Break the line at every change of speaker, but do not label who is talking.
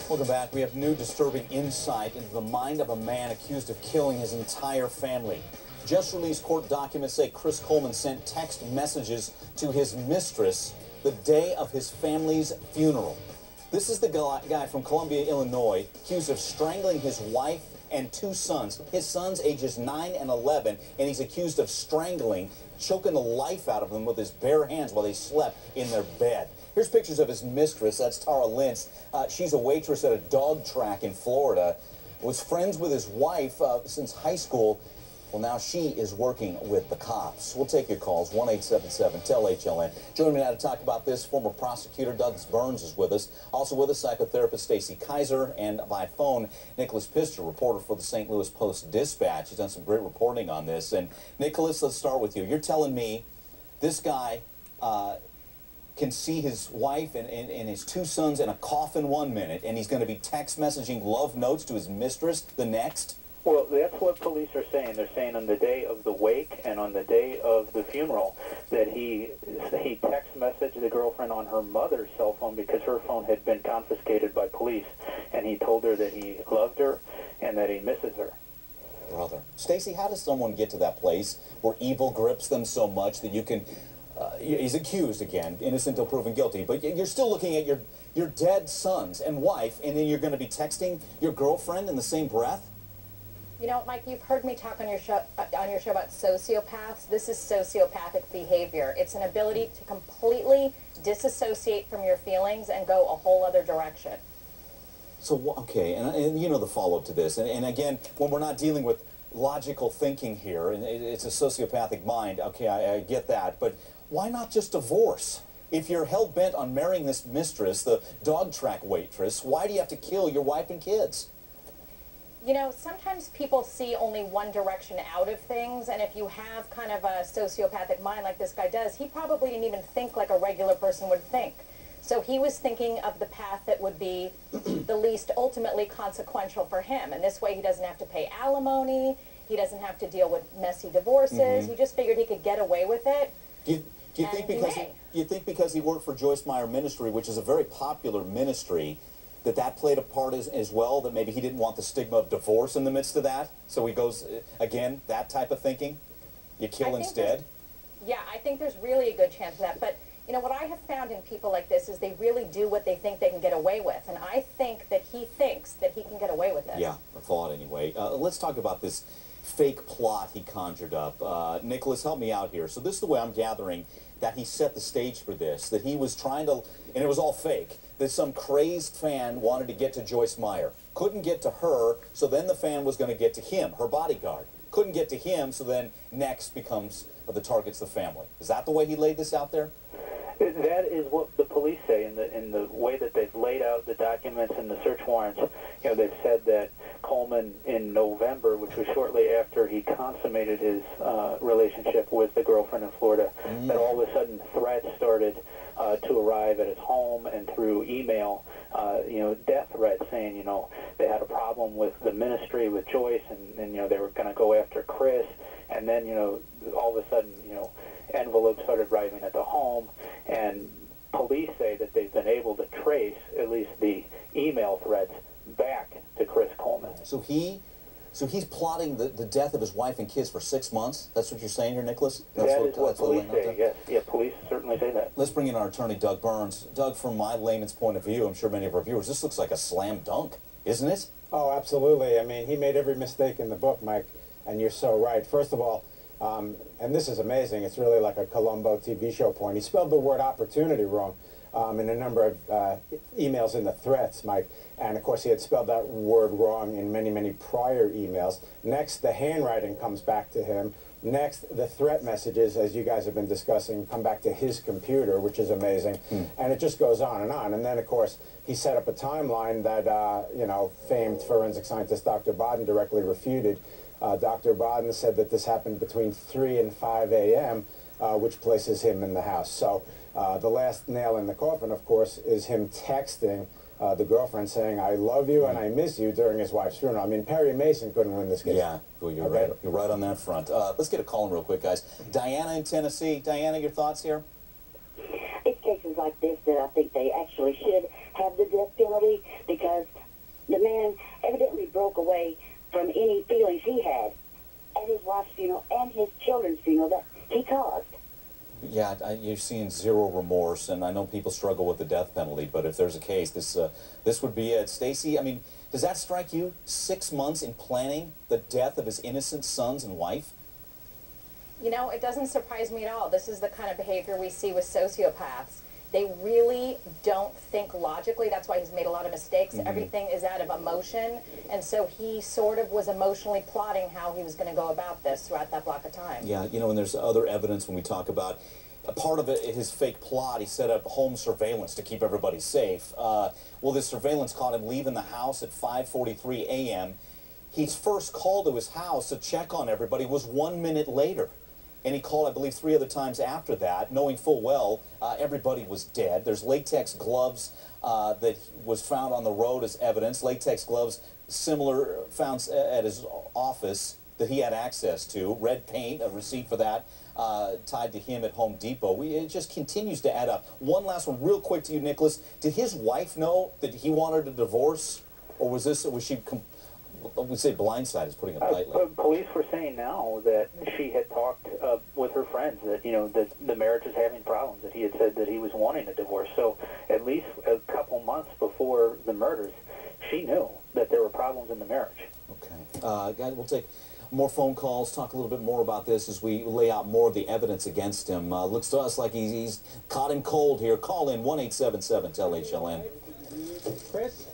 Welcome back. We have new disturbing insight into the mind of a man accused of killing his entire family. Just released court documents say Chris Coleman sent text messages to his mistress the day of his family's funeral. This is the guy from Columbia, Illinois, accused of strangling his wife and two sons. His sons ages 9 and 11, and he's accused of strangling, choking the life out of them with his bare hands while they slept in their bed. Here's pictures of his mistress. That's Tara Lintz. She's a waitress at a dog track in Florida. Was friends with his wife since high school. Well, now she is working with the cops. We'll take your calls, 1-877-TEL-HLN. Joining me now to talk about this, former prosecutor Doug Burns is with us. Also with us, psychotherapist Stacey Kaiser, and by phone, Nicholas Pister, reporter for the St. Louis Post-Dispatch. He's done some great reporting on this. And Nicholas, let's start with you. You're telling me this guy can see his wife and his two sons in a coffin one minute, and he's going to be text messaging love notes to his mistress the next?
Well, that's what police are saying. They're saying on the day of the wake and on the day of the funeral that he text messaged the girlfriend on her mother's cell phone because her phone had been confiscated by police, and he told her that he loved her and that he misses her.
Brother. Stacey, how does someone get to that place where evil grips them so much that you can... he's accused again, innocent until proven guilty, but you're still looking at your dead sons and wife, and then you're going to be texting your girlfriend in the same breath?
You know, Mike, you've heard me talk on your show about sociopaths. This is sociopathic behavior. It's an ability to completely disassociate from your feelings and go a whole other direction.
So, okay, and you know the follow-up to this. And again, when we're not dealing with logical thinking here, and it's a sociopathic mind, okay, I get that, but why not just divorce? If you're hell-bent on marrying this mistress, the dog track waitress, why do you have to kill your wife and kids?
You know, sometimes people see only one direction out of things, and if you have kind of a sociopathic mind like this guy does, he probably didn't even think like a regular person would think. So he was thinking of the path that would be the least ultimately consequential for him, and this way he doesn't have to pay alimony, he doesn't have to deal with messy divorces, he just figured he could get away with it.
Do you think because he worked for Joyce Meyer Ministry, which is a very popular ministry, that played a part as well, that maybe he didn't want the stigma of divorce in the midst of that? So he goes, again, that type of thinking? You kill instead?
Yeah, I think there's really a good chance of that. But, you know, what I have found in people like this is they really do what they think they can get away with. And I think that he thinks that he can get away with it.
Yeah, I thought anyway. Let's talk about this fake plot he conjured up. Nicholas, help me out here. So this is the way I'm gathering that he set the stage for this, that he was trying to, and it was all fake, that some crazed fan wanted to get to Joyce Meyer. Couldn't get to her, so then the fan was going to get to him, her bodyguard. Couldn't get to him, so then next becomes the target's the family. Is that the way he laid this out there?
That is what the police say in the way that they've laid out the documents and the search warrants. You know, they've said that Coleman in November, which was shortly after he consummated his relationship with the girlfriend in Florida, that all of a sudden threats started to arrive at his home and through email, you know, death threats saying, you know, they had a problem with the ministry with Joyce and you know, they were going to go after Chris. And then, you know, all of a sudden, you know, envelopes started arriving at the home, and police say that they've been able to trace at least the email threats back to Chris Coleman.
So he's plotting the death of his wife and kids for 6 months? That's what you're saying here, Nicholas?
That is what police say, yes. Yeah, police certainly say that.
Let's bring in our attorney, Doug Burns. Doug, from my layman's point of view, I'm sure many of our viewers, this looks like a slam dunk, isn't it?
Oh, absolutely. I mean, he made every mistake in the book, Mike, and you're so right. First of all, and this is amazing, it's really like a Columbo TV show point. He spelled the word opportunity wrong in a number of emails in the threats, Mike. And of course, he had spelled that word wrong in many, many prior emails. Next, the handwriting comes back to him. Next, the threat messages, as you guys have been discussing, come back to his computer, which is amazing. And it just goes on. And then, of course, he set up a timeline that, you know, famed forensic scientist Dr. Baden directly refuted. Dr. Baden said that this happened between 3 and 5 a.m., which places him in the house. So the last nail in the coffin, of course, is him texting the girlfriend saying, I love you and I miss you during his wife's funeral. I mean, Perry Mason couldn't win this case.
Yeah, well, you're right. You're right on that front. Let's get a call in real quick, guys. Diana in Tennessee. Diana, your thoughts here?
It's cases like this that I think they actually should have the death penalty because the man evidently broke away from any feelings he had at his wife's funeral and his children's funeral that he caused.
Yeah, you're seeing zero remorse, and I know people struggle with the death penalty, but if there's a case, this would be it. Stacy, I mean, does that strike you? 6 months in planning the death of his innocent sons and wife?
You know, it doesn't surprise me at all. This is the kind of behavior we see with sociopaths. They really don't think logically. That's why he's made a lot of mistakes. Everything is out of emotion. And so he sort of was emotionally plotting how he was going to go about this throughout that block of time.
Yeah, you know, and there's other evidence when we talk about a part of it, his fake plot. He set up home surveillance to keep everybody safe. Well, this surveillance caught him leaving the house at 5:43 a.m. His first call to his house to check on everybody was 1 minute later. And he called, I believe, 3 other times after that, knowing full well everybody was dead. There's latex gloves that was found on the road as evidence. Latex gloves similar found at his office that he had access to. Red paint, a receipt for that tied to him at Home Depot. It just continues to add up. One last one real quick to you, Nicholas. Did his wife know that he wanted a divorce? Or was she... we say blindside is putting it lightly.
Police were saying now that she had talked with her friends that, you know, that the marriage was having problems, that he had said that he was wanting a divorce. So at least a couple months before the murders, she knew that there were problems in the marriage.
Okay. Guys, we'll take more phone calls, talk a little bit more about this as we lay out more of the evidence against him. Looks to us like he's caught him cold here. Call in 1-877-TEL-HLN.
Chris?